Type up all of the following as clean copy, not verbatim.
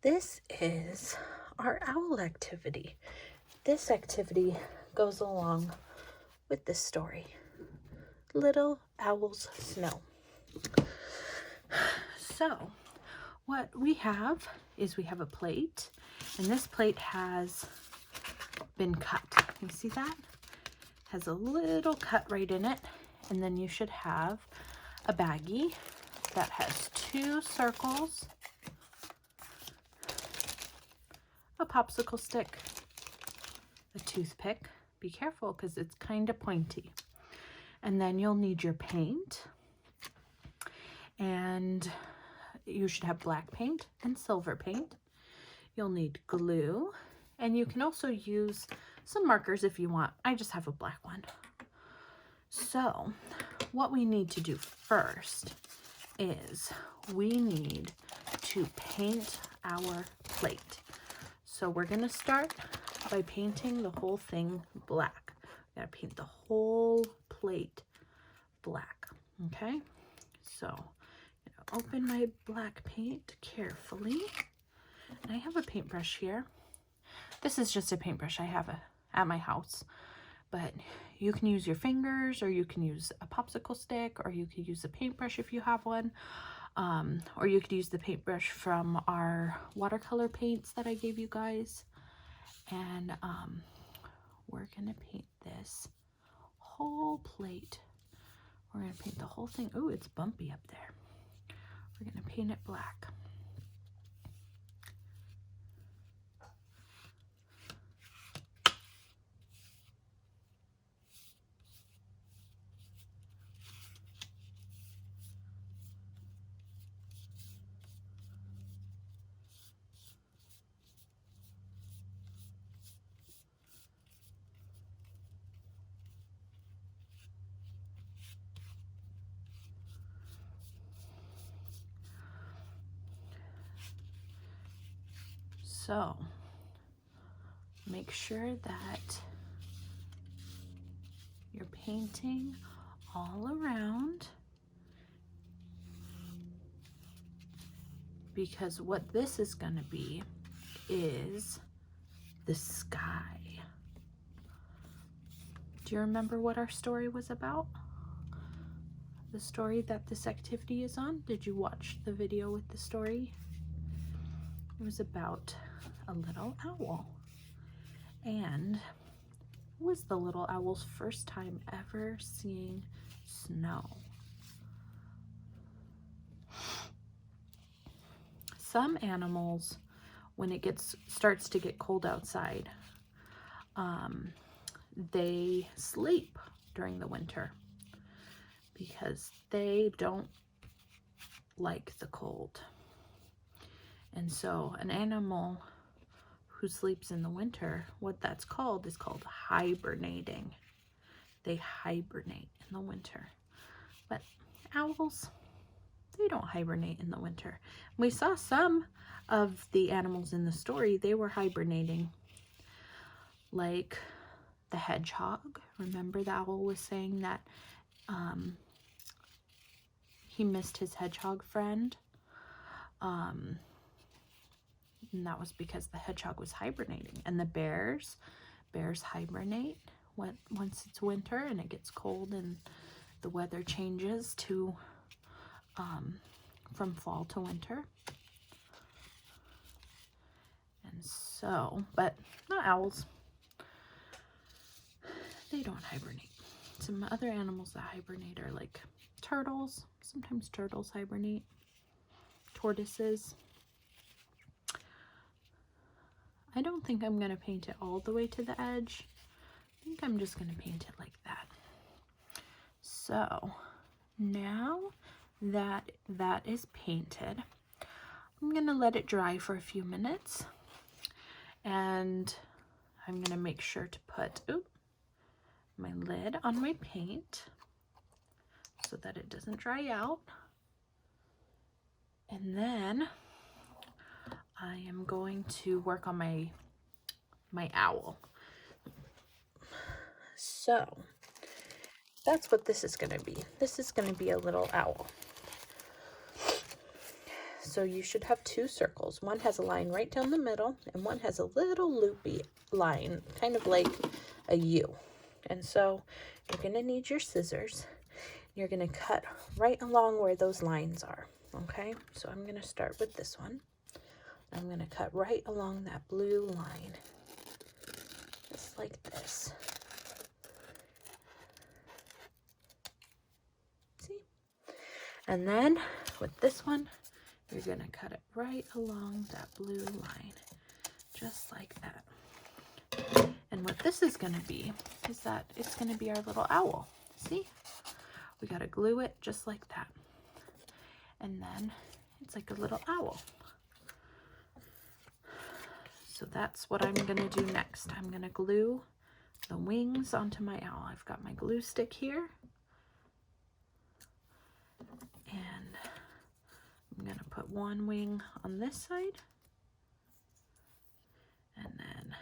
This is our owl activity. This activity goes along with this story. Little Owl's Snow. So, what we have is we have a plate, and this plate has been cut. You see that? Has a little cut right in it, and then you should have a baggie that has 2 circles, a popsicle stick, a toothpick. Be careful because it's kind of pointy. And then you'll need your paint, and you should have black paint and silver paint. You'll need glue, and you can also use some markers if you want. I just have a black one. So what we need to do first is we need to paint our plate. So we're going to start by painting the whole thing black. We gotta paint the whole plate black. Okay, so I'm gonna open my black paint carefully, and I have a paintbrush here. This is just a paintbrush I have at my house, but you can use your fingers, or you can use a popsicle stick, or you could use a paintbrush if you have one, or you could use the paintbrush from our watercolor paints that I gave you guys. And we're gonna paint this whole plate. We're gonna paint the whole thing. Oh, it's bumpy up there. We're gonna paint it black. So make sure that you're painting all around, because what this is going to be is the sky. Do you remember what our story was about? The story that this activity is on? Did you watch the video with the story? It was about a little owl, and it was the little owl's first time ever seeing snow. Some animals, when it starts to get cold outside, they sleep during the winter because they don't like the cold. And so an animal who sleeps in the winter, what that's called is called hibernating. They hibernate in the winter. But owls, they don't hibernate in the winter. We saw some of the animals in the story, they were hibernating. Like the hedgehog. Remember the owl was saying that he missed his hedgehog friend. And that was because the hedgehog was hibernating. And the bears hibernate once it's winter and it gets cold and the weather changes to from fall to winter. And so, but not owls. They don't hibernate. Some other animals that hibernate are like turtles. Sometimes turtles hibernate. Tortoises. I don't think I'm going to paint it all the way to the edge. I think I'm just going to paint it like that. So now that that is painted, I'm going to let it dry for a few minutes. And I'm going to make sure to put my lid on my paint so that it doesn't dry out. And then I am going to work on my owl. So that's what this is going to be. This is going to be a little owl. So you should have two circles. One has a line right down the middle, and one has a little loopy line, kind of like a U. And so you're going to need your scissors. You're going to cut right along where those lines are, okay? So I'm going to start with this one. I'm going to cut right along that blue line, just like this. See? And then with this one, you're going to cut it right along that blue line, just like that. And what this is going to be is that it's going to be our little owl. See? We got to glue it just like that. And then it's like a little owl. So that's what I'm going to do next. I'm going to glue the wings onto my owl. I've got my glue stick here. And I'm going to put one wing on this side. And then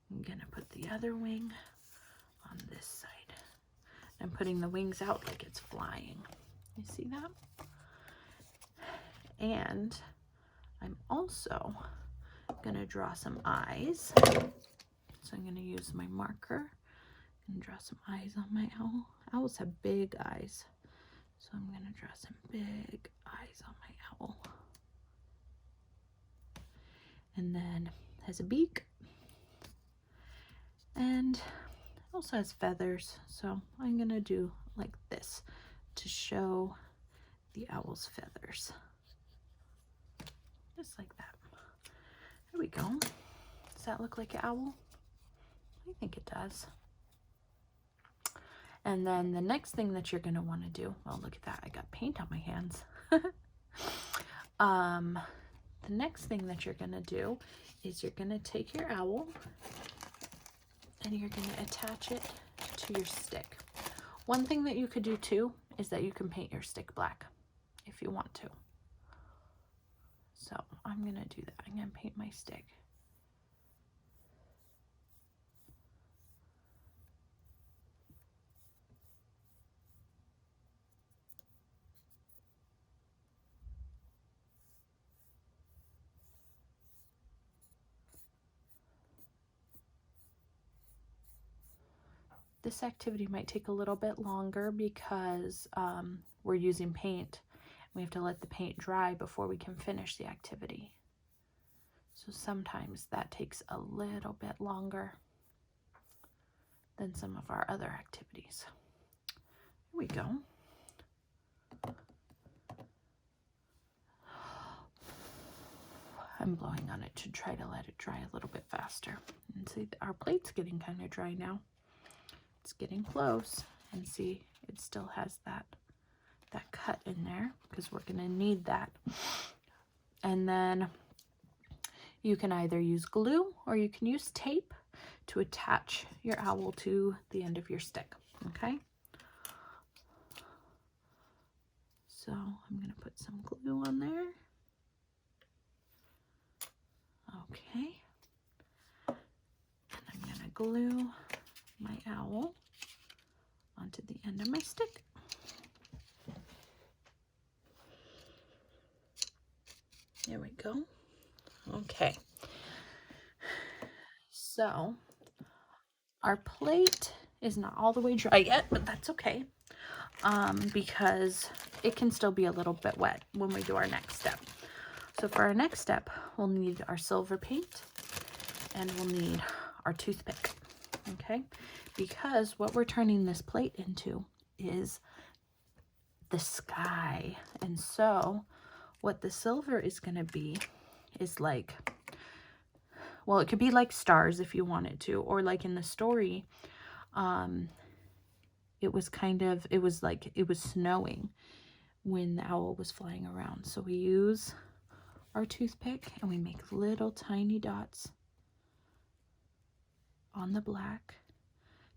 I'm going to put the other wing on this side. I'm putting the wings out like it's flying. You see that? And I'm also going to draw some eyes. So I'm going to use my marker and draw some eyes on my owl. Owls have big eyes. So I'm going to draw some big eyes on my owl. And then it has a beak. And also has feathers. So I'm going to do like this to show the owl's feathers. Just like that. There we go. Does that look like an owl? I think it does. And then the next thing that you're going to want to do, well, look at that. I got paint on my hands. The next thing that you're going to do is you're going to take your owl and you're going to attach it to your stick. One thing that you could do too is that you can paint your stick black if you want to. So I'm going to do that. I'm going to paint my stick. This activity might take a little bit longer because we're using paint. We have to let the paint dry before we can finish the activity. So sometimes that takes a little bit longer than some of our other activities. Here we go. I'm blowing on it to try to let it dry a little bit faster. And see, our plate's getting kind of dry now. It's getting close, and see, it still has that cut in there because we're going to need that. And then you can either use glue or you can use tape to attach your owl to the end of your stick. Okay, so I'm going to put some glue on there. Okay, and I'm going to glue my owl onto the end of my stick. There we go. Okay, so our plate is not all the way dry yet, but that's okay, because it can still be a little bit wet when we do our next step. So for our next step, we'll need our silver paint and we'll need our toothpick, okay? Because what we're turning this plate into is the sky. And so what the silver is going to be is like, well, it could be like stars if you wanted to, or like in the story, it was snowing when the owl was flying around. So we use our toothpick and we make little tiny dots on the black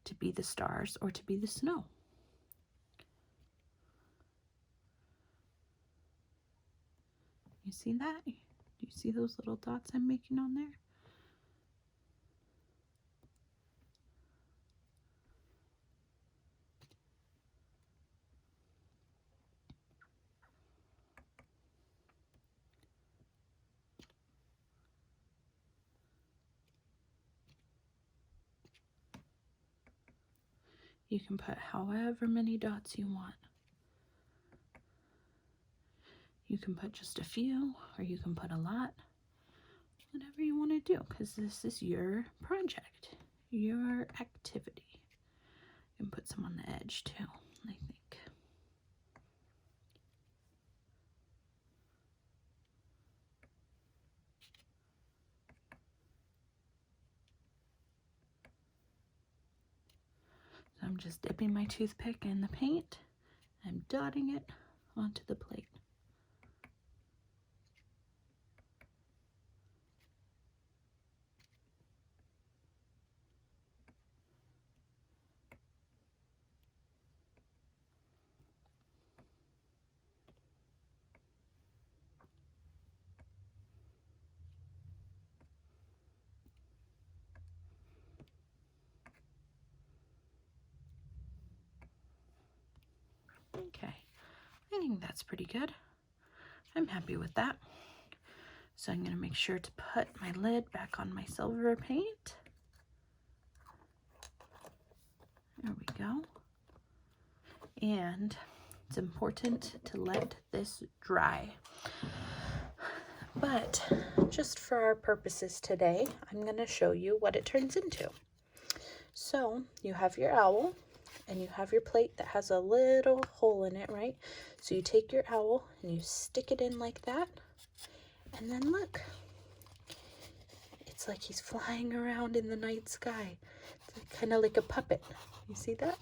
to be the stars or to be the snow. You see that? Do you see those little dots I'm making on there? You can put however many dots you want. You can put just a few, or you can put a lot. Whatever you want to do, because this is your project, your activity. You can put some on the edge too, I think. So I'm just dipping my toothpick in the paint. I'm dotting it onto the plate. Okay, I think that's pretty good. I'm happy with that. So I'm going to make sure to put my lid back on my silver paint. There we go. And it's important to let this dry. But just for our purposes today, I'm going to show you what it turns into. So you have your owl, and you have your plate that has a little hole in it, right? So you take your owl and you stick it in like that, and then look, it's like he's flying around in the night sky. It's kind of like a puppet. You see that?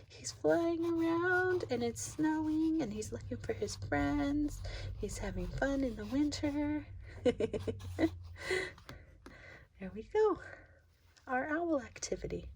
He's flying around and it's snowing and he's looking for his friends. He's having fun in the winter. There we go. Our owl activity.